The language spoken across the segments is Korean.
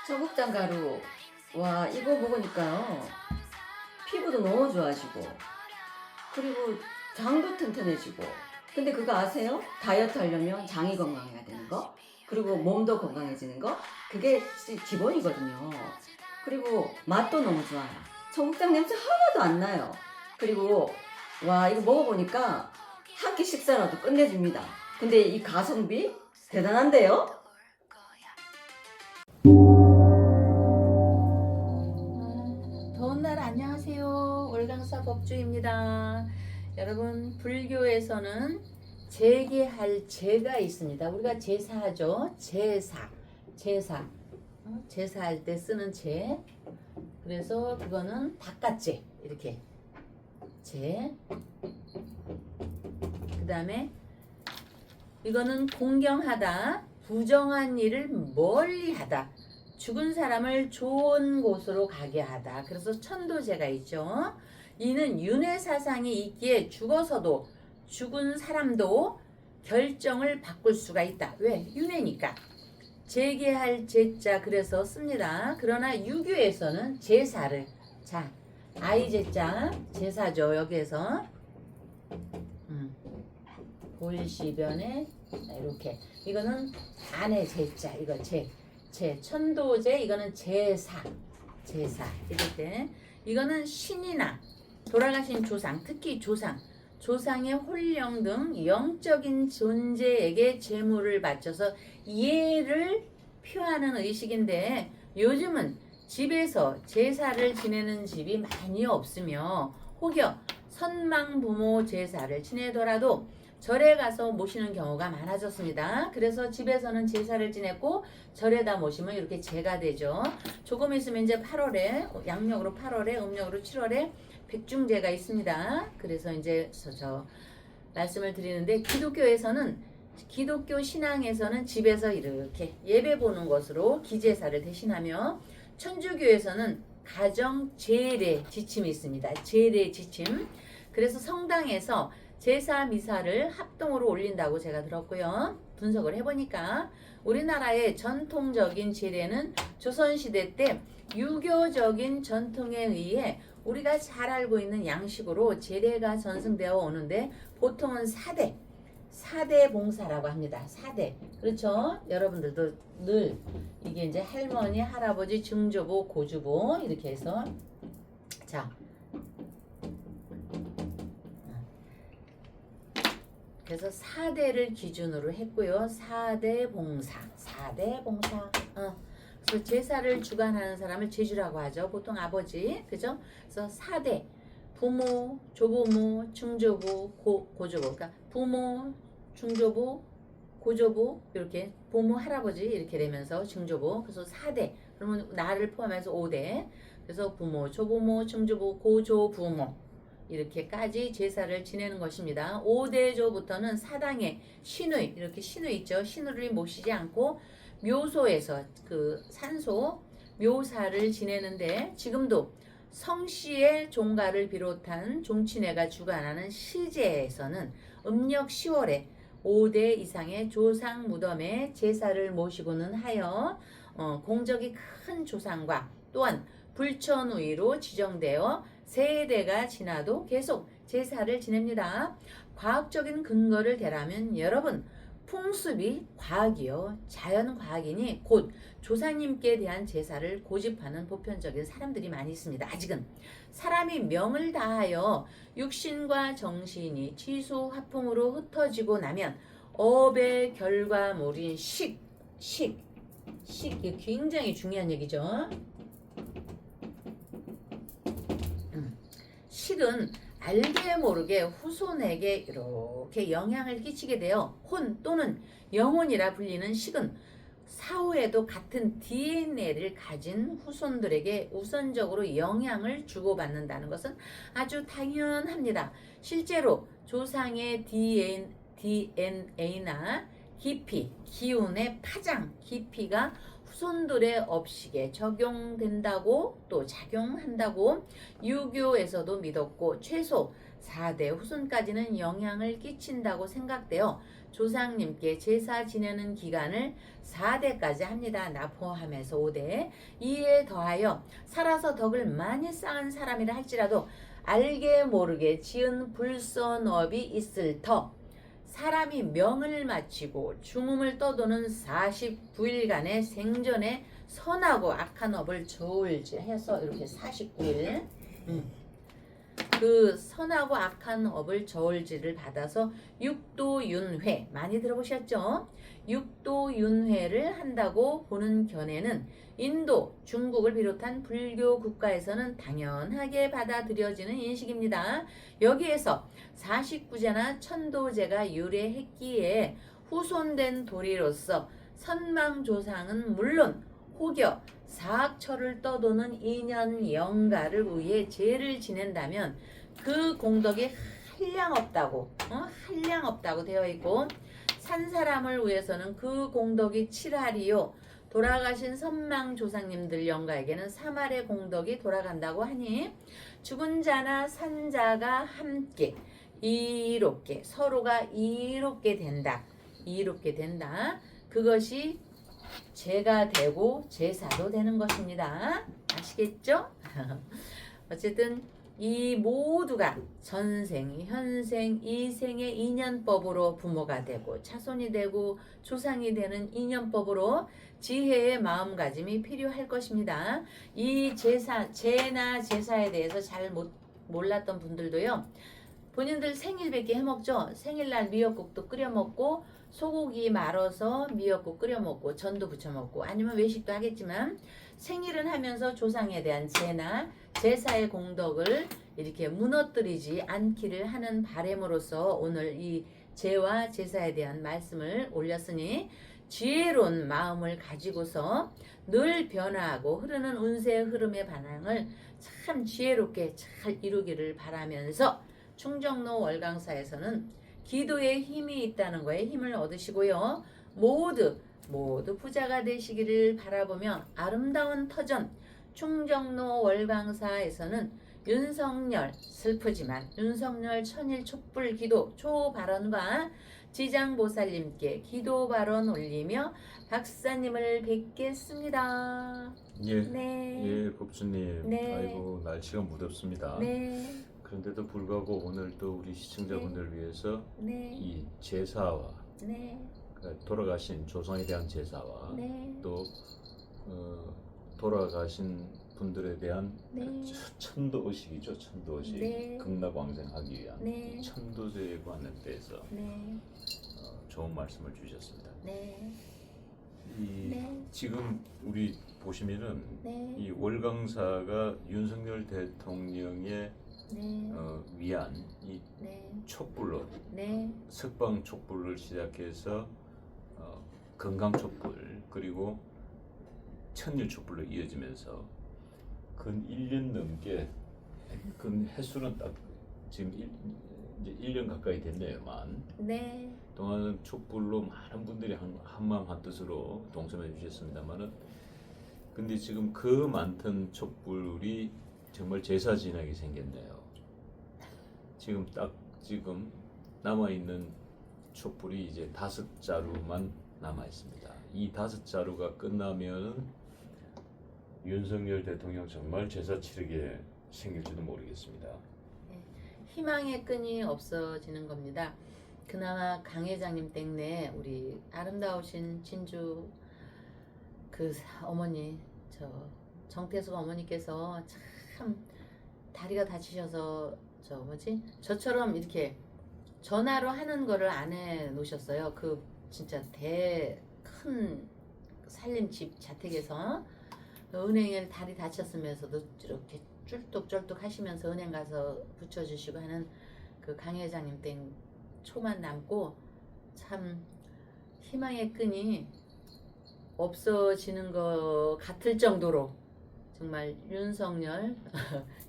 청국장 가루. 와, 이거 먹으니까요. 피부도 너무 좋아지고, 그리고 장도 튼튼해지고. 근데 그거 아세요? 다이어트 하려면 장이 건강해야 되는 거, 그리고 몸도 건강해지는 거, 그게 기본이거든요. 그리고 맛도 너무 좋아요. 청국장 냄새 하나도 안 나요. 그리고 와, 이거 먹어보니까 한 끼 식사라도 끝내줍니다. 근데 이 가성비 대단한데요? 더운 날 안녕하세요. 월강사 법주입니다. 여러분, 불교에서는 제기할 제가 있습니다. 우리가 제사하죠. 제사. 제사할 때 쓰는 제. 그래서 그거는 바깥제 이렇게 제. 그 다음에 이거는 공경하다, 부정한 일을 멀리하다, 죽은 사람을 좋은 곳으로 가게 하다. 그래서 천도제가 있죠. 이는 윤회 사상이 있기에 죽어서도 죽은 사람도 결정을 바꿀 수가 있다. 왜? 윤회니까. 제기할 제자 그래서 씁니다. 그러나 유교에서는 제사를, 자, 아이제자 제사죠. 여기에서 골시변에 이렇게, 이거는 안의 제자, 이거 제 천도제, 이거는 제사 이렇게. 이거는 신이나 돌아가신 조상, 특히 조상의 혼령 등 영적인 존재에게 제물을 바쳐서 예를 표하는 의식인데, 요즘은 집에서 제사를 지내는 집이 많이 없으며 혹여 선망부모 제사를 지내더라도 절에 가서 모시는 경우가 많아졌습니다. 그래서 집에서는 제사를 지냈고 절에다 모시면 이렇게 제가 되죠. 조금 있으면 이제 8월에, 양력으로 8월에, 음력으로 7월에 백중제가 있습니다. 그래서 이제 저 말씀을 드리는데, 기독교 신앙에서는 집에서 이렇게 예배 보는 것으로 기제사를 대신하며, 천주교에서는 가정 제례 지침이 있습니다. 제례 지침. 그래서 성당에서 제사 미사를 합동으로 올린다고 제가 들었고요. 분석을 해보니까 우리나라의 전통적인 제례는 조선시대 때 유교적인 전통에 의해 우리가 잘 알고 있는 양식으로 제례가 전승되어 오는데, 보통은 4대 봉사라고 합니다. 4대. 그렇죠? 여러분들도 늘 이게 이제 할머니, 할아버지, 증조부, 고조부 이렇게 해서, 자, 그래서 4대를 기준으로 했고요. 4대 봉사. 그래서 제사를 주관하는 사람을 제주라고 하죠. 보통 아버지, 그죠? 그래서 4대, 부모, 조부모, 증조부, 고조부. 그러니까 부모, 중조부, 고조부, 이렇게 부모, 할아버지 이렇게 되면서 증조부. 그래서 4대. 그러면 나를 포함해서 5대. 그래서 부모, 조부모, 증조부, 고조부모, 이렇게까지 제사를 지내는 것입니다. 5대조부터는 사당에 신의, 이렇게 신의 있죠. 신의를 모시지 않고 묘소에서, 그 산소 묘사를 지내는데, 지금도 성씨의 종가를 비롯한 종친회가 주관하는 시제에서는 음력 10월에 5대 이상의 조상 무덤에 제사를 모시고는 하여 공적이 큰 조상과 또한 불천우이로 지정되어 세대가 지나도 계속 제사를 지냅니다. 과학적인 근거를 대라면, 여러분, 풍습이 과학이요, 자연과학이니 곧 조상님께 대한 제사를 고집하는 보편적인 사람들이 많이 있습니다. 아직은 사람이 명을 다하여 육신과 정신이 취수화풍으로 흩어지고 나면 업의 결과물인 식, 이게 굉장히 중요한 얘기죠. 식은 알게 모르게 후손에게 이렇게 영향을 끼치게 되어 혼 또는 영혼이라 불리는 식은 사후에도 같은 DNA를 가진 후손들에게 우선적으로 영향을 주고받는다는 것은 아주 당연합니다. 실제로 조상의 DNA나 깊이, 기운의 파장, 깊이가 후손들의 업식에 적용된다고, 또 작용한다고 유교에서도 믿었고, 최소 4대 후손까지는 영향을 끼친다고 생각되어 조상님께 제사 지내는 기간을 4대까지 합니다. 나 포함해서 5대. 이에 더하여 살아서 덕을 많이 쌓은 사람이라 할지라도 알게 모르게 지은 불선업이 있을 터 사람이 명을 마치고 중음을 떠도는 49일간의 생전에 선하고 악한 업을 저울지 해서 이렇게 49일 그 선하고 악한 업을 저울지를 받아서 육도윤회 많이 들어보셨죠? 육도윤회를 한다고 보는 견해는 인도, 중국을 비롯한 불교 국가에서는 당연하게 받아들여지는 인식입니다. 여기에서 49제나 천도제가 유래했기에 후손된 도리로서 선망조상은 물론 혹여 사악처를 떠도는 인연 영가를 위해 제를 지낸다면 그 공덕이 한량없다고 한량없다고 되어 있고 산 사람을 위해서는 그 공덕이 칠하리요 돌아가신 선망조상님들 영가에게는 3알의 공덕이 돌아간다고 하니 죽은 자나 산 자가 함께 이롭게 서로가 이롭게 된다. 그것이 죄가 되고 제사도 되는 것입니다. 아시겠죠? 어쨌든 이 모두가 전생, 현생, 이생의 인연법으로 부모가 되고 차손이 되고 조상이 되는 인연법으로 지혜의 마음가짐이 필요할 것입니다. 이 제나 제사에 대해서 잘 몰랐던 분들도요. 본인들 생일밖에 해먹죠. 생일날 미역국도 끓여 먹고 소고기 말아서 미역국 끓여 먹고 전도 부쳐 먹고 아니면 외식도 하겠지만 생일은 하면서 조상에 대한 제나 제사의 공덕을 이렇게 무너뜨리지 않기를 하는 바람으로써 오늘 이 제와 제사에 대한 말씀을 올렸으니 지혜로운 마음을 가지고서 늘 변화하고 흐르는 운세의 흐름의 반항을 참 지혜롭게 잘 이루기를 바라면서 충정로 월강사에서는 기도에 힘이 있다는 거에 힘을 얻으시고요. 모두 부자가 되시기를 바라보며 아름다운 터전 충정로 월강사에서는 윤석열 슬프지만 윤석열 천일 촛불 기도 초발언과 지장보살님께 기도 발언 올리며 박사님을 뵙겠습니다. 예, 네. 예, 법주님. 네. 아이고, 날씨가 무덥습니다. 네. 그런데도 불구하고 오늘 또 우리 시청자분들을 위해서 네. 이 제사와 네. 돌아가신 조상에 대한 제사와 네. 또 돌아가신 분들에 대한 네. 천도의식이죠. 천도의식. 네. 극락왕생하기 위한 네. 천도제에 관한 데서 네. 좋은 말씀을 주셨습니다. 네. 이 네. 지금 우리 보시면은 네. 이 월강사가 윤석열 대통령의 네. 위한 이 네. 촛불로 네. 석방 촛불을 시작해서 건강 촛불 그리고 천일 촛불로 이어지면서 근 1년 넘게 근 횟수는 딱 지금 이제 1년 가까이 됐네요만 네. 동안 촛불로 많은 분들이 한마음 한뜻으로 동참해 주셨습니다만은 근데 지금 그 많던 촛불이 정말 제사 지나게 생겼네요. 지금 남아 있는 촛불이 이제 5자루만 남아 있습니다. 이 5자루가 끝나면 윤석열 대통령 정말 제사 치르게 생길지도 모르겠습니다. 희망의 끈이 없어지는 겁니다. 그나마 강 회장님 땡내 우리 아름다우신 진주 그 어머니 정태숙 어머니께서 참 다리가 다치셔서 저처럼 이렇게 전화로 하는 거를 안 해 놓으셨어요. 그 진짜 큰 살림집 자택에서 은행에 다리 다쳤으면서도 이렇게 쫄뚝쫄뚝 하시면서 은행 가서 붙여주시고 하는 그 강 회장님 땡 초만 남고 참 희망의 끈이 없어지는 것 같을 정도로 정말 윤석열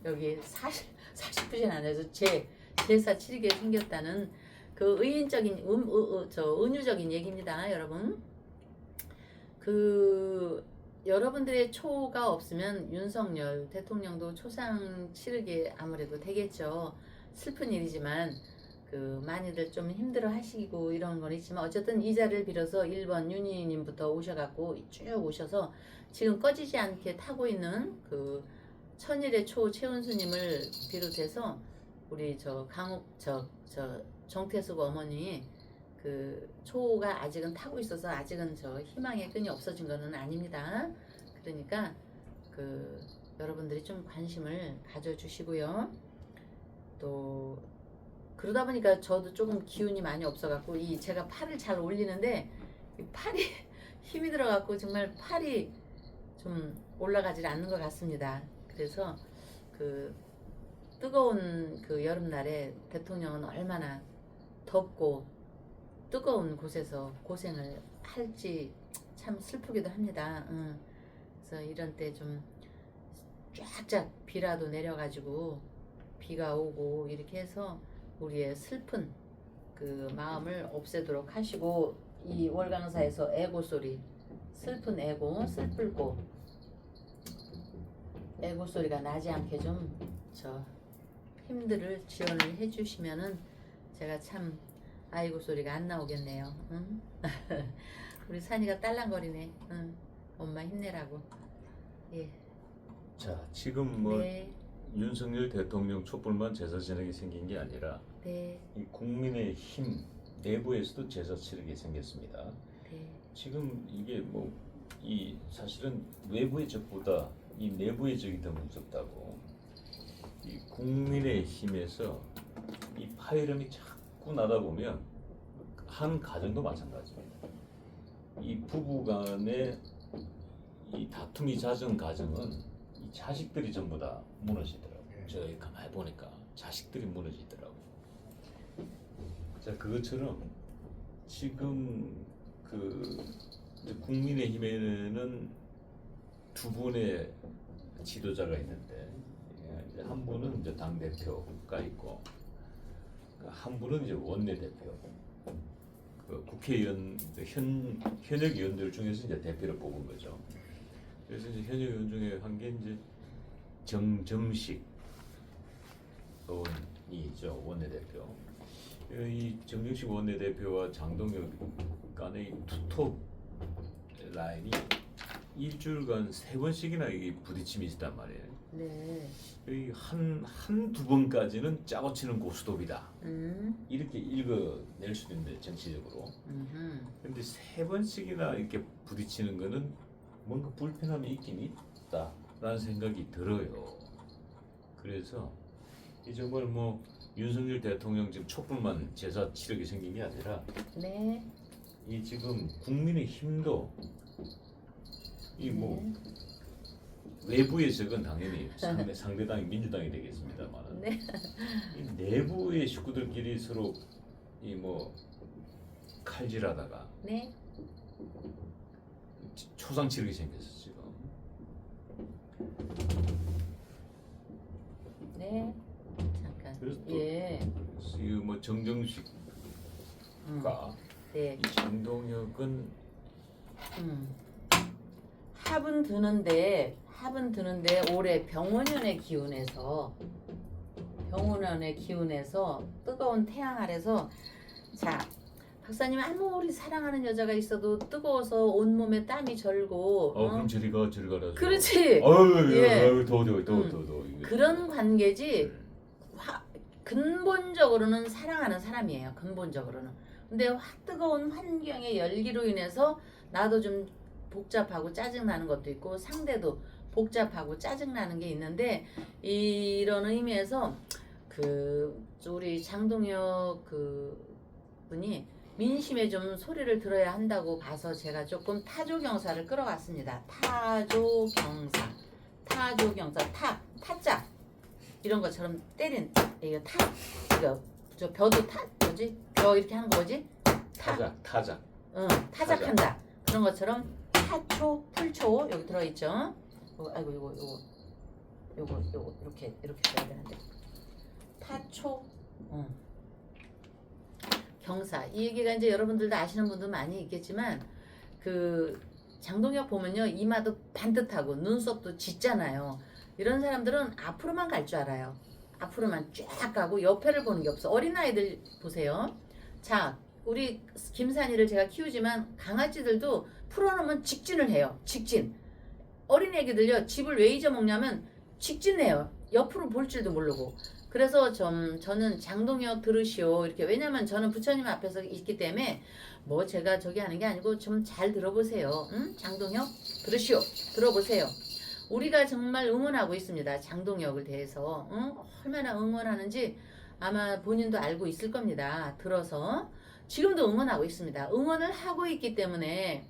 여기 40% 안에서 제사 치르게 생겼다는 그 의인적인 은유적인 얘기입니다, 여러분. 그 여러분들의 초가 없으면 윤석열 대통령도 초상 치르게 아무래도 되겠죠. 슬픈 일이지만 그 많이들 좀 힘들어 하시고 이런 건 있지만 어쨌든 이 자리를 빌어서 1번 윤희님부터 오셔갖고 쭉 오셔서 지금 꺼지지 않게 타고 있는 그 천일의 초 최은수님을 비롯해서 우리 저 강욱 저 정태숙 어머니 그 초가 아직은 타고 있어서 아직은 저 희망의 끈이 없어진 거는 아닙니다. 그러니까 그 여러분들이 좀 관심을 가져주시고요. 또 그러다 보니까 저도 조금 기운이 많이 없어갖고 이 제가 팔을 잘 올리는데 이 팔이 힘이 들어갖고 정말 팔이 좀 올라가질 않는 것 같습니다. 그래서 그 뜨거운 그 여름날에 대통령은 얼마나 덥고 뜨거운 곳에서 고생을 할지 참 슬프기도 합니다. 그래서 이런 때 좀 쫙쫙 비라도 내려가지고 비가 오고 이렇게 해서 우리의 슬픈 그 마음을 없애도록 하시고 이 월강사에서 애고 소리 슬픈 애고 슬플고 애고 소리가 나지 않게 좀 저 힘들을 지원을 해주시면은 제가 참 아이고 소리가 안 나오겠네요. 응? 우리 산이가 딸랑거리네. 응. 엄마 힘내라고. 예. 자, 지금 뭐 네. 윤석열 대통령 촛불만 제사 지내게 생긴 게 아니라 네. 이 국민의 힘 내부에서도 제사 치르게 생겼습니다. 네. 지금 이게 뭐 이 사실은 외부의 적보다 이 내부의 적이 더 무섭다고. 이 국민의 힘에서 이 파열음이 자꾸 나다 보면 한 가정도 마찬가지입니다. 이 부부간의 이 다툼이 잦은 가정은 이 자식들이 전부 다 무너지더라고요. 제가 가만히 보니까 자식들이 무너지더라고요. 자, 그것처럼 지금 그 국민의힘에는 두 분의 지도자가 있는데 이제 한 분은 이제 당 대표가 있고 한 분은 이제 원내대표. 그 국회의원 현역 의원들 중에서 이제 대표를 뽑은 거죠. 그래서 이제 현역 의원 중에 한 게 이제 정점식 의원이죠, 원내대표. 이 정점식 원내대표와 장동혁 간의 투톱 라인이 일주일간 3번씩이나 이 부딪힘이 있단 말이에요. 네. 한두 번까지는 짜고 치는 고스톱이다. 이렇게 읽어낼 수도 있는데 정치적으로. 근데 3번씩이나 이렇게 부딪히는 거는 뭔가 불편함이 있긴 있다라는 생각이 들어요. 그래서 이 정말 뭐 윤석열 대통령 지금 촛불만 제사 치르게 생긴 게 아니라 네. 이 지금 국민의 힘도 이 뭐 외부의 적은 당연히 상대당이 민주당이 되겠습니다만 네. 이 내부의 식구들끼리 서로 이 뭐 칼질하다가 네. 초상 치르게 생겼어 지금. 네. 잠깐. 그래서 또 예. 이 뭐 정정식과 네. 이 장동혁은 합은 드는데 올해 병원연의 기운에서 뜨거운 태양 아래서 자 박사님 아무리 사랑하는 여자가 있어도 뜨거워서 온몸에 땀이 절고 그럼 저리 가라. 그렇지. 아유 더워. 그런 관계지 근본적으로는 사랑하는 사람이에요. 근본적으로는. 근데 뜨거운 환경의 열기로 인해서 나도 좀 복잡하고 짜증나는 것도 있고 상대도 복잡하고 짜증나는 게 있는데 이런 의미에서 그 우리 장동혁 그 분이 민심에 좀 소리를 들어야 한다고 봐서 제가 조금 타조경사를 끌어왔습니다. 타조경사 타자 이런 것처럼 때린 이거 이거 저 벼도 뭐지 벼 이렇게 하는 거 뭐지 타작. 타작한다 그런 것처럼 타초 풀초 여기 들어있죠. 아이고 요거 이렇게 써야 되는데 타초 경사 이 얘기가 이제 여러분들도 아시는 분도 많이 있겠지만 그 장동혁 보면요 이마도 반듯하고 눈썹도 짙잖아요. 이런 사람들은 앞으로만 갈 줄 알아요. 앞으로만 쫙 가고 옆에를 보는 게 없어. 어린아이들 보세요. 자, 우리 김산이를 제가 키우지만 강아지들도 풀어놓으면 직진을 해요. 직진. 어린 애기들요, 집을 왜 잊어먹냐면 직진해요. 옆으로 볼 줄도 모르고. 그래서 저는 장동혁 들으시오. 이렇게. 왜냐면 저는 부처님 앞에서 있기 때문에 뭐 제가 저기 하는 게 아니고 좀 잘 들어보세요. 응? 장동혁 들으시오. 들어보세요. 우리가 정말 응원하고 있습니다. 장동혁을 대해서. 응? 얼마나 응원하는지 아마 본인도 알고 있을 겁니다. 들어서. 지금도 응원하고 있습니다. 응원을 하고 있기 때문에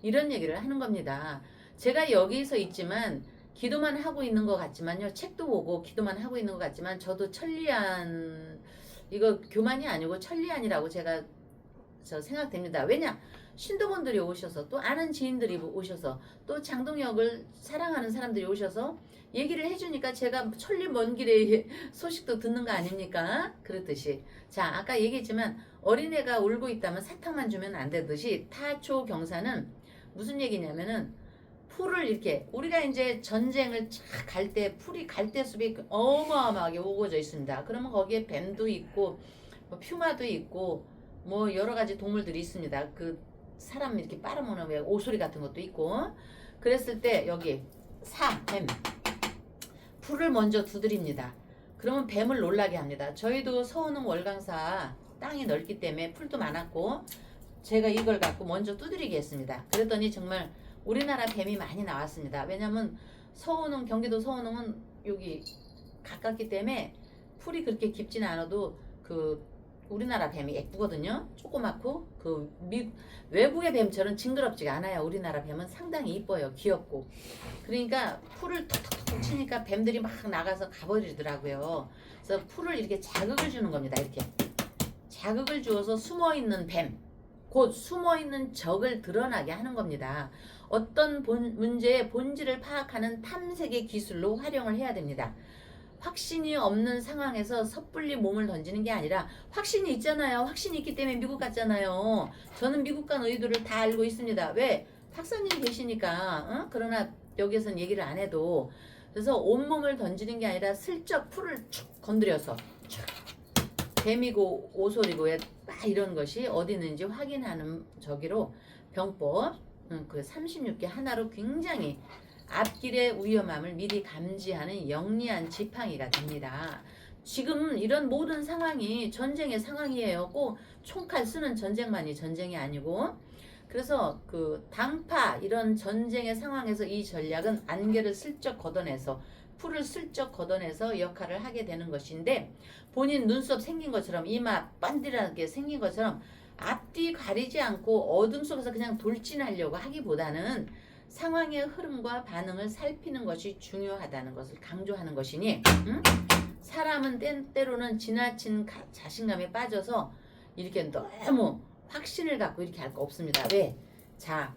이런 얘기를 하는 겁니다. 제가 여기서 있지만 기도만 하고 있는 것 같지만요. 책도 보고 기도만 하고 있는 것 같지만 저도 천리안, 이거 교만이 아니고 천리안이라고 제가 생각됩니다. 왜냐? 신도분들이 오셔서 또 아는 지인들이 오셔서 또 장동혁을 사랑하는 사람들이 오셔서 얘기를 해주니까 제가 천리 먼 길의 소식도 듣는 거 아닙니까? 그렇듯이. 자, 아까 얘기했지만 어린애가 울고 있다면 사탕만 주면 안 되듯이 타초경사는 무슨 얘기냐면은 풀을 이렇게, 우리가 이제 전쟁을 쫙 갈 때 풀이 갈대숲이 어마어마하게 우거져 있습니다. 그러면 거기에 뱀도 있고 뭐 퓨마도 있고 뭐 여러 가지 동물들이 있습니다. 그 사람 이렇게 빨아먹는 왜 오소리 같은 것도 있고. 그랬을 때 여기 뱀 풀을 먼저 두드립니다. 그러면 뱀을 놀라게 합니다. 저희도 서운흥 월강사 땅이 넓기 때문에 풀도 많았고 제가 이걸 갖고 먼저 두드리게 했습니다. 그랬더니 정말 우리나라 뱀이 많이 나왔습니다. 왜냐면 서운흥, 경기도 서운흥은 여기 가깝기 때문에 풀이 그렇게 깊지는 않아도 그 우리나라 뱀이 예쁘거든요. 조그맣고 외국의 뱀처럼 징그럽지가 않아요. 우리나라 뱀은 상당히 이뻐요. 귀엽고. 그러니까 풀을 톡톡톡 치니까 뱀들이 막 나가서 가버리더라고요. 그래서 풀을 이렇게 자극을 주는 겁니다. 이렇게 자극을 주어서 숨어있는 뱀, 곧 숨어있는 적을 드러나게 하는 겁니다. 어떤 문제의 본질을 파악하는 탐색의 기술로 활용을 해야 됩니다. 확신이 없는 상황에서 섣불리 몸을 던지는 게 아니라 확신이 있잖아요. 확신이 있기 때문에 미국 갔잖아요. 저는 미국 간 의도를 다 알고 있습니다. 왜? 박사님 계시니까. 그러나 여기서는 얘기를 안 해도. 그래서 온몸을 던지는 게 아니라 슬쩍 풀을 축 건드려서 축 뱀이고 오소리고 막 이런 것이 어디 있는지 확인하는 저기로 병법 그 36개 하나로 굉장히 앞길의 위험함을 미리 감지하는 영리한 지팡이가 됩니다. 지금 이런 모든 상황이 전쟁의 상황이에요. 꼭 총칼 쓰는 전쟁만이 전쟁이 아니고. 그래서 그 당파 이런 전쟁의 상황에서 이 전략은 안개를 슬쩍 걷어내서 풀을 슬쩍 걷어내서 역할을 하게 되는 것인데, 본인 눈썹 생긴 것처럼 이마 반듯하게 생긴 것처럼 앞뒤 가리지 않고 어둠 속에서 그냥 돌진하려고 하기보다는 상황의 흐름과 반응을 살피는 것이 중요하다는 것을 강조하는 것이니 사람은 때로는 지나친 자신감에 빠져서 이렇게 너무 확신을 갖고 이렇게 할 거 없습니다. 왜? 자,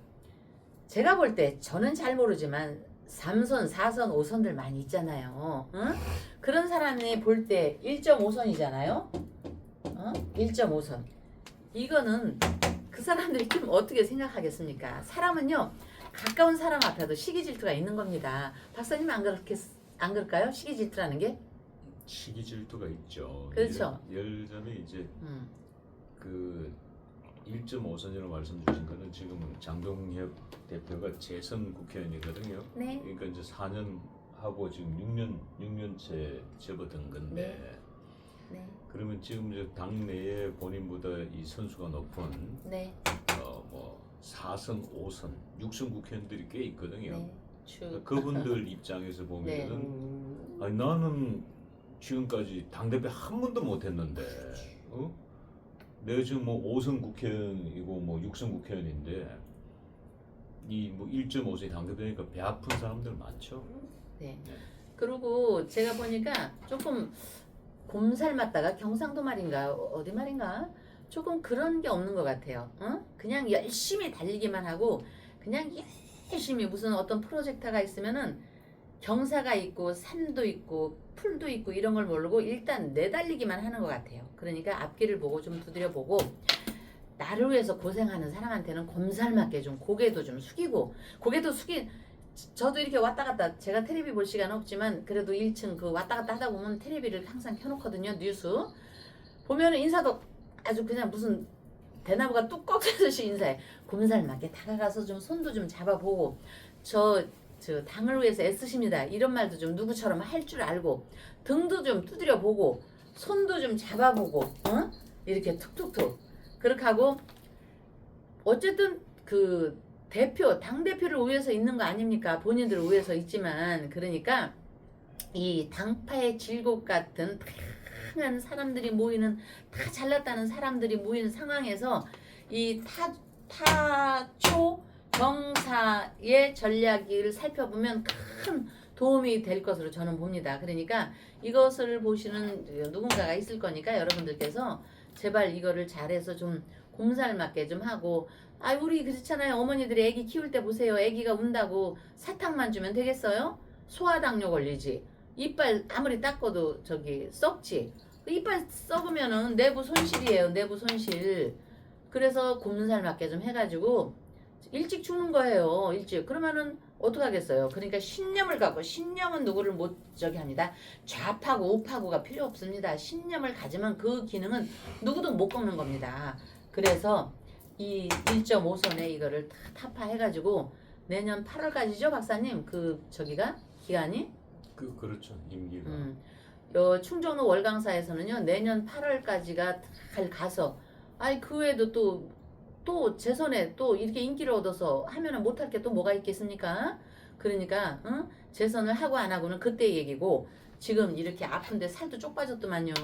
제가 볼 때 저는 잘 모르지만 3선, 4선, 5선들 많이 있잖아요. 그런 사람이 볼 때 1.5선이잖아요. 1.5선. 이거는 그 사람들이 좀 어떻게 생각하겠습니까? 사람은요, 가까운 사람 앞에도 시기 질투가 있는 겁니다. 박사님 안 그럴까요? 시기 질투라는 게? 시기 질투가 있죠. 그렇죠. 예전에 이제 그 1.5선이라고 말씀 주신 거는 지금 장동혁 대표가 재선 국회의원이거든요. 네. 그러니까 이제 4년 하고 지금 6년째 접어든 건데. 네. 그러면 지금 이제 당내에 본인보다 이 선수가 높은 네. 뭐 4선, 5선, 6선 국회의원들이 꽤 있거든요. 네. 그분들 입장에서 보면은 아니, 나는 지금까지 당대표 한 번도 못 했는데 내가 지금 뭐 5선 국회의원이고 뭐 6선 국회의원인데 이 뭐 1.5세 당대표니까 배 아픈 사람들 많죠. 네. 네. 그리고 제가 보니까 조금 곰살 맞다가 경상도 말인가 어디 말인가 조금 그런 게 없는 것 같아요. 그냥 열심히 달리기만 하고 그냥 열심히 무슨 어떤 프로젝트가 있으면은 경사가 있고 산도 있고 풀도 있고 이런 걸 모르고 일단 내달리기만 하는 것 같아요. 그러니까 앞길을 보고 좀 두드려보고 나를 위해서 고생하는 사람한테는 곰살 맞게 좀 고개도 좀 숙이고 고개도 숙인 저도 이렇게 왔다 갔다 제가 텔레비 볼 시간은 없지만 그래도 1층 그 왔다 갔다 하다 보면 텔레비를 항상 켜놓거든요. 뉴스 보면은 인사도 아주 그냥 무슨 대나무가 뚝 꺾여듯이 인사해. 곰살맞게 다가가서 좀 손도 좀 잡아보고 저 당을 위해서 애쓰십니다 이런 말도 좀 누구처럼 할 줄 알고 등도 좀 두드려 보고 손도 좀 잡아보고 이렇게 툭툭툭 그렇게 하고 어쨌든 그 당 대표를 위해서 있는 거 아닙니까? 본인들을 위해서 있지만 그러니까 이 당파의 질곡 같은 다양한 사람들이 모이는 다 잘났다는 사람들이 모이는 상황에서 이 타초 경사의 전략을 살펴보면 큰 도움이 될 것으로 저는 봅니다. 그러니까 이것을 보시는 누군가가 있을 거니까 여러분들께서 제발 이거를 잘해서 좀 곰살맞게 좀 하고 우리 그렇잖아요. 어머니들이 애기 키울 때 보세요. 애기가 운다고 사탕만 주면 되겠어요? 소화당뇨 걸리지. 이빨 아무리 닦아도 썩지. 이빨 썩으면은 내부 손실이에요. 내부 손실. 그래서 곰살맞게 좀 해가지고 일찍 죽는 거예요. 일찍. 그러면은 어떡하겠어요. 그러니까 신념을 갖고 신념은 누구를 못 합니다. 좌파고 우파고가 필요 없습니다. 신념을 가지면 그 기능은 누구도 못 꺾는 겁니다. 그래서 이 1.5선에 이거를 타파해가지고 내년 8월까지죠, 박사님? 기간이? 그렇죠. 임기가. 충정로 월강사에서는요, 내년 8월까지가 잘 가서, 그 외에도 또 재선에 또 이렇게 인기를 얻어서 하면은 못할 게 또 뭐가 있겠습니까? 그러니까, 재선을 하고 안 하고는 그때 얘기고, 지금 이렇게 아픈데 살도 쪽 빠졌더만요.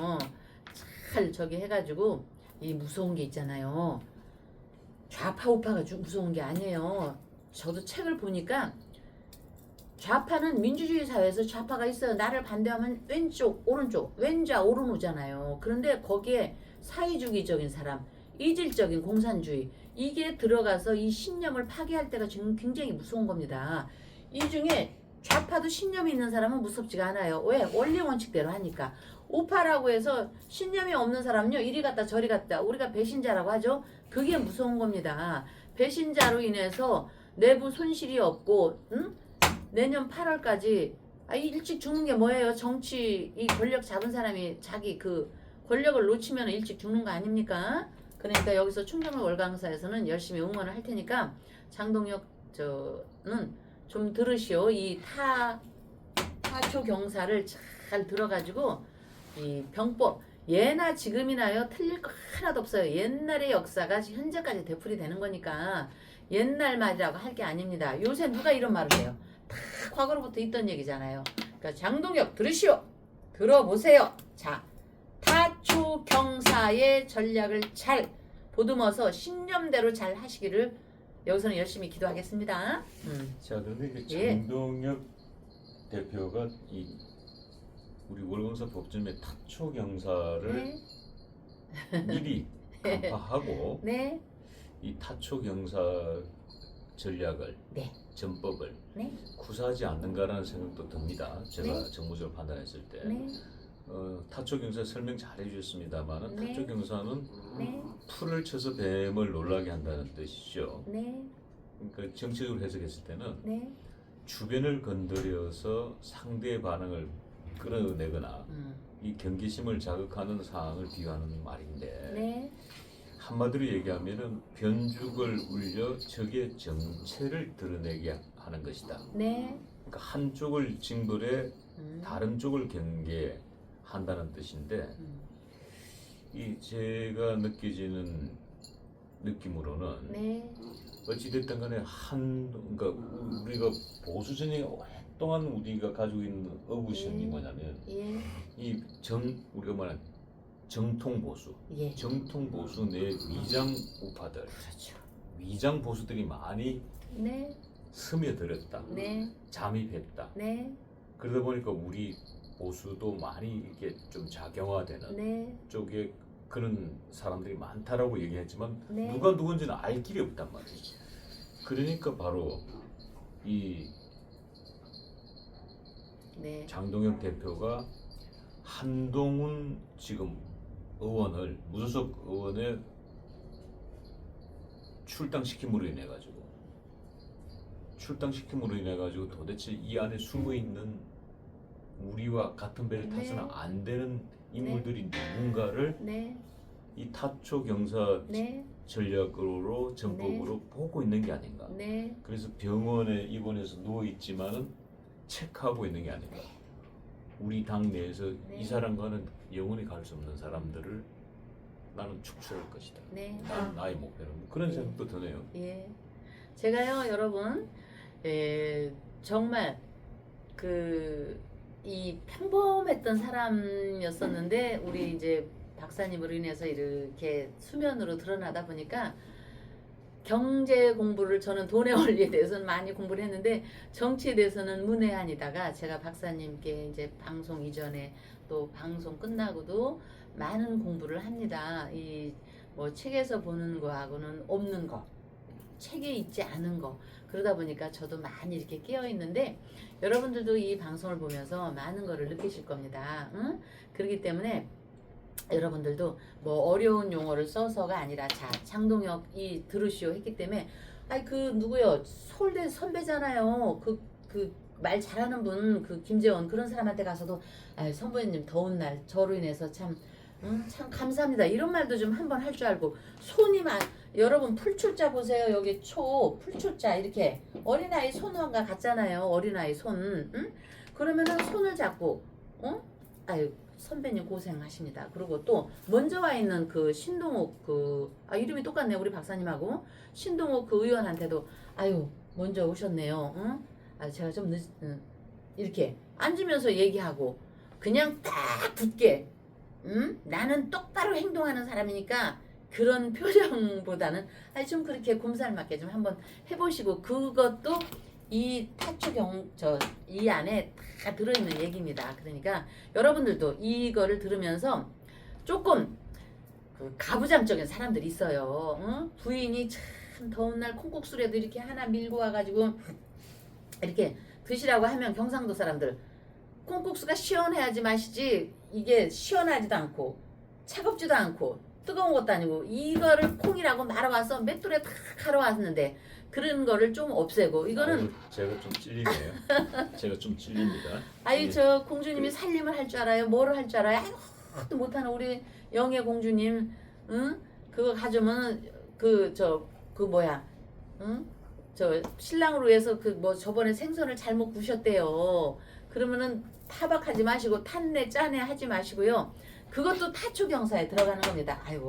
잘 해가지고, 이 무서운 게 있잖아요. 좌파 우파가 무서운 게 아니에요. 저도 책을 보니까 좌파는 민주주의 사회에서 좌파가 있어요. 나를 반대하면 왼쪽 오른쪽 왼좌 오른우잖아요. 그런데 거기에 사회주의적인 사람 이질적인 공산주의 이게 들어가서 이 신념을 파괴할 때가 지금 굉장히 무서운 겁니다. 이 중에 좌파도 신념이 있는 사람은 무섭지가 않아요. 왜? 원리 원칙대로 하니까. 우파라고 해서 신념이 없는 사람은요, 이리 갔다 저리 갔다 우리가 배신자라고 하죠. 그게 무서운 겁니다. 배신자로 인해서 내부 손실이 없고 내년 8월까지 일찍 죽는 게 뭐예요? 정치 이 권력 잡은 사람이 자기 그 권력을 놓치면 일찍 죽는 거 아닙니까? 그러니까 여기서 충정로 월강사에서는 열심히 응원을 할 테니까 장동혁 저는 좀 들으시오. 이 타초 경사를 잘 들어가지고 이 병법 예나 지금이나요 틀릴 거 하나도 없어요. 옛날의 역사가 현재까지 되풀이 되는 거니까 옛날 말이라고 할 게 아닙니다. 요새 누가 이런 말을 해요? 다 과거로부터 있던 얘기잖아요. 그러니까 장동혁 들으시오. 들어보세요. 자, 타초 경사의 전략을 잘 보듬어서 신념대로 잘 하시기를 여기서는 열심히 기도하겠습니다. 자, 그런데 장동혁 대표가 이 우리 월광사 법전의 타초 경사를 미리 간파하고 네. 이 타초 경사 전략을 전법을 구사하지 않는가라는 생각도 듭니다. 제가 정무적으로 판단했을 때 타초 경사 설명 잘 해주셨습니다만은 타초 경사는 풀을 쳐서 뱀을 놀라게 한다는 뜻이죠. 그러니까 정치적으로 해석했을 때는 주변을 건드려서 상대의 반응을 끌어내거나 이 경계심을 자극하는 상황을 비유하는 말인데 한마디로 얘기하면은 변죽을 울려 적의 정체를 드러내게 하는 것이다. 그러니까 한쪽을 징벌해 다른 쪽을 경계한다는 뜻인데 이 제가 느껴지는 느낌으로는 어찌됐든 간에 그러니까 우리가 보수 전쟁에 오랫동안 우리가 가지고 있는 의구심이 뭐냐면 우리가 말하는 정통 보수, 정통 보수 내 위장 우파들, 위장 보수들이 많이 스며들었다, 잠입했다. 그러다 보니까 우리 보수도 많이 이렇게 좀 작용화되는 쪽에 그런 사람들이 많다라고 얘기했지만 누가 누군지는 알 길이 없단 말이죠. 그러니까 바로 이 장동혁 대표가 한동훈 지금 의원을 무소속 의원에 출당시킴으로 인해 가지고 출당시킴으로 인해 가지고 도대체 이 안에 숨어 있는 우리와 같은 배를 네. 타서는 안 되는 인물들이 누군가를 네. 이 타초 경사 네. 전략으로 전법으로 보고 있는 게 아닌가. 네. 그래서 병원에 입원해서 누워 있지만은 체크하고 있는 게 아닌가. 우리 당 내에서 네. 이 사람과는 영원히 갈 수 없는 사람들을 나는 축출할 것이다. 네. 나의 목표는 그런 네. 생각도 드네요. 예. 제가요, 여러분, 정말 이 평범했던 사람이었었는데 우리 이제 박사님으로 인해서 이렇게 수면으로 드러나다 보니까 경제 공부를 저는 돈의 원리에 대해서는 많이 공부를 했는데 정치에 대해서는 문외한이다가 제가 박사님께 이제 방송 이전에 또 방송 끝나고도 많은 공부를 합니다. 이 뭐 책에서 보는 거하고는 없는 거, 책에 있지 않은 거. 그러다 보니까 저도 많이 이렇게 깨어 있는데 여러분들도 이 방송을 보면서 많은 거를 느끼실 겁니다. 응? 그렇기 때문에 여러분들도 뭐 어려운 용어를 써서가 아니라 자 장동혁이 들으시오 했기 때문에 아이 그 누구요 서울대 선배잖아요. 그 말 잘하는 분 그 김재원 그런 사람한테 가서도 아 선배님 더운 날 저로 인해서 참 감사합니다 이런 말도 좀 한번 할 줄 알고 손이 막 여러분 풀초자 보세요. 여기 초 풀초자 이렇게 어린아이 손과 같잖아요. 어린아이 손 응? 그러면은 손을 잡고 아유 선배님 고생하십니다. 그리고 또 먼저 와 있는 그 신동욱 이름이 똑같네요. 우리 박사님하고 신동욱 그 의원한테도 아유 먼저 오셨네요. 응? 아 제가 좀 이렇게 앉으면서 얘기하고 그냥 딱 붙게 나는 똑바로 행동하는 사람이니까 그런 표정보다는 아니 좀 그렇게 곰살맞게 좀 한번 해보시고 그것도 이 타초경 이 안에 다 들어있는 얘기입니다. 그러니까 여러분들도 이거를 들으면서 조금 그 가부장적인 사람들이 있어요. 응? 부인이 참 더운 날 콩국수라도 이렇게 하나 밀고 와가지고 이렇게 드시라고 하면 경상도 사람들 콩국수가 시원해야지 마시지 이게 시원하지도 않고 차갑지도 않고 뜨거운 것도 아니고 이거를 콩이라고 말아와서 맷돌에 탁 갈아왔는데 그런 거를 좀 없애고 이거는 아유, 제가 좀 찔리네요. 제가 좀 찔립니다. 아유 예. 저 공주님이 살림을 할 줄 알아요. 뭐를 할 줄 알아요. 아무것도 못하는 우리 영예 공주님 응? 그거 가져오면 응? 저 신랑으로 해서 그 뭐 저번에 생선을 잘못 구셨대요. 그러면은 타박하지 마시고 탄내 짜내 하지 마시고요. 그것도 타초경사에 들어가는 겁니다. 아이고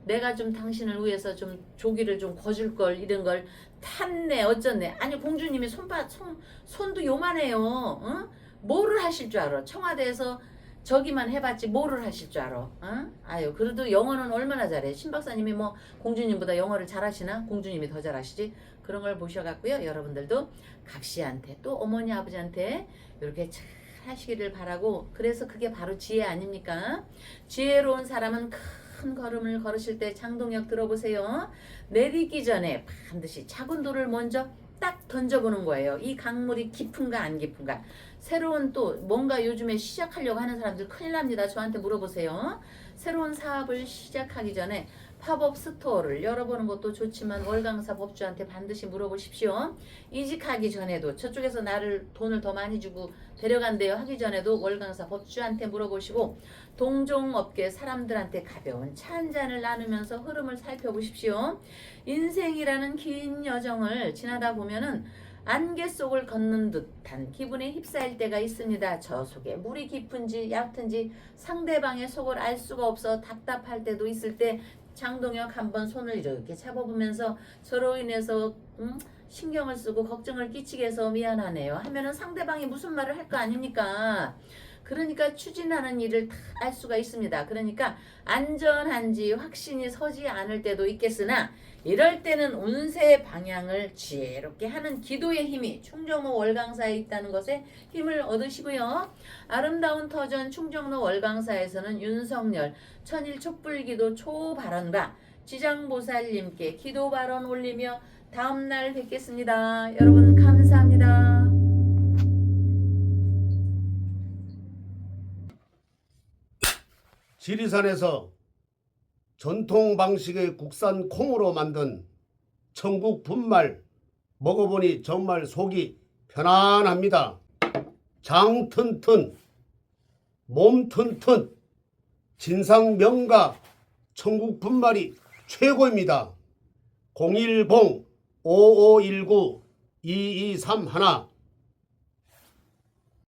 내가 좀 당신을 위해서 좀 조기를 좀 거줄 걸 이런 걸 탔네 어쩌네. 아니 공주님이 손도 요만해요. 응? 뭐를 하실 줄 알아? 청와대에서 저기만 해봤지 뭐를 하실 줄 알아? 응? 아유 그래도 영어는 얼마나 잘해. 신 박사님이 뭐 공주님보다 영어를 잘하시나? 공주님이 더 잘하시지. 그런 걸 보셔갖고요. 여러분들도 각시한테 또 어머니 아버지한테 이렇게 잘 하시기를 바라고 그래서 그게 바로 지혜 아닙니까? 지혜로운 사람은 큰 걸음을 걸으실 때 장동혁 들어보세요. 내딛기 전에 반드시 작은 돌을 먼저 딱 던져보는 거예요. 이 강물이 깊은가 안 깊은가. 새로운 또 뭔가 요즘에 시작하려고 하는 사람들 큰일 납니다. 저한테 물어보세요. 새로운 사업을 시작하기 전에 팝업 스토어를 열어보는 것도 좋지만 월강사 법주한테 반드시 물어보십시오. 이직하기 전에도 저쪽에서 나를 돈을 더 많이 주고 데려간대요 하기 전에도 월강사 법주한테 물어보시고 동종업계 사람들한테 가벼운 차 한 잔을 나누면서 흐름을 살펴보십시오. 인생이라는 긴 여정을 지나다 보면은 안개 속을 걷는 듯한 기분에 휩싸일 때가 있습니다. 저 속에 물이 깊은지 얕은지 상대방의 속을 알 수가 없어 답답할 때도 있을 때 장동혁 한번 손을 이렇게 잡아보면서 저로 인해서 신경을 쓰고 걱정을 끼치게 해서 미안하네요 하면은 상대방이 무슨 말을 할 거 아닙니까? 그러니까 추진하는 일을 다 알 수가 있습니다. 그러니까 안전한지 확신이 서지 않을 때도 있겠으나 이럴 때는 운세 방향을 지혜롭게 하는 기도의 힘이 충정로 월강사에 있다는 것에 힘을 얻으시고요. 아름다운 터전 충정로 월강사에서는 윤석열 천일 촛불기도 초발언과 지장보살님께 기도 발언 올리며 다음날 뵙겠습니다. 여러분 감사합니다. 지리산에서 전통 방식의 국산 콩으로 만든 천국 분말 먹어보니 정말 속이 편안합니다. 장 튼튼, 몸 튼튼, 진상 명가 천국 분말이 최고입니다. 010-5519-2231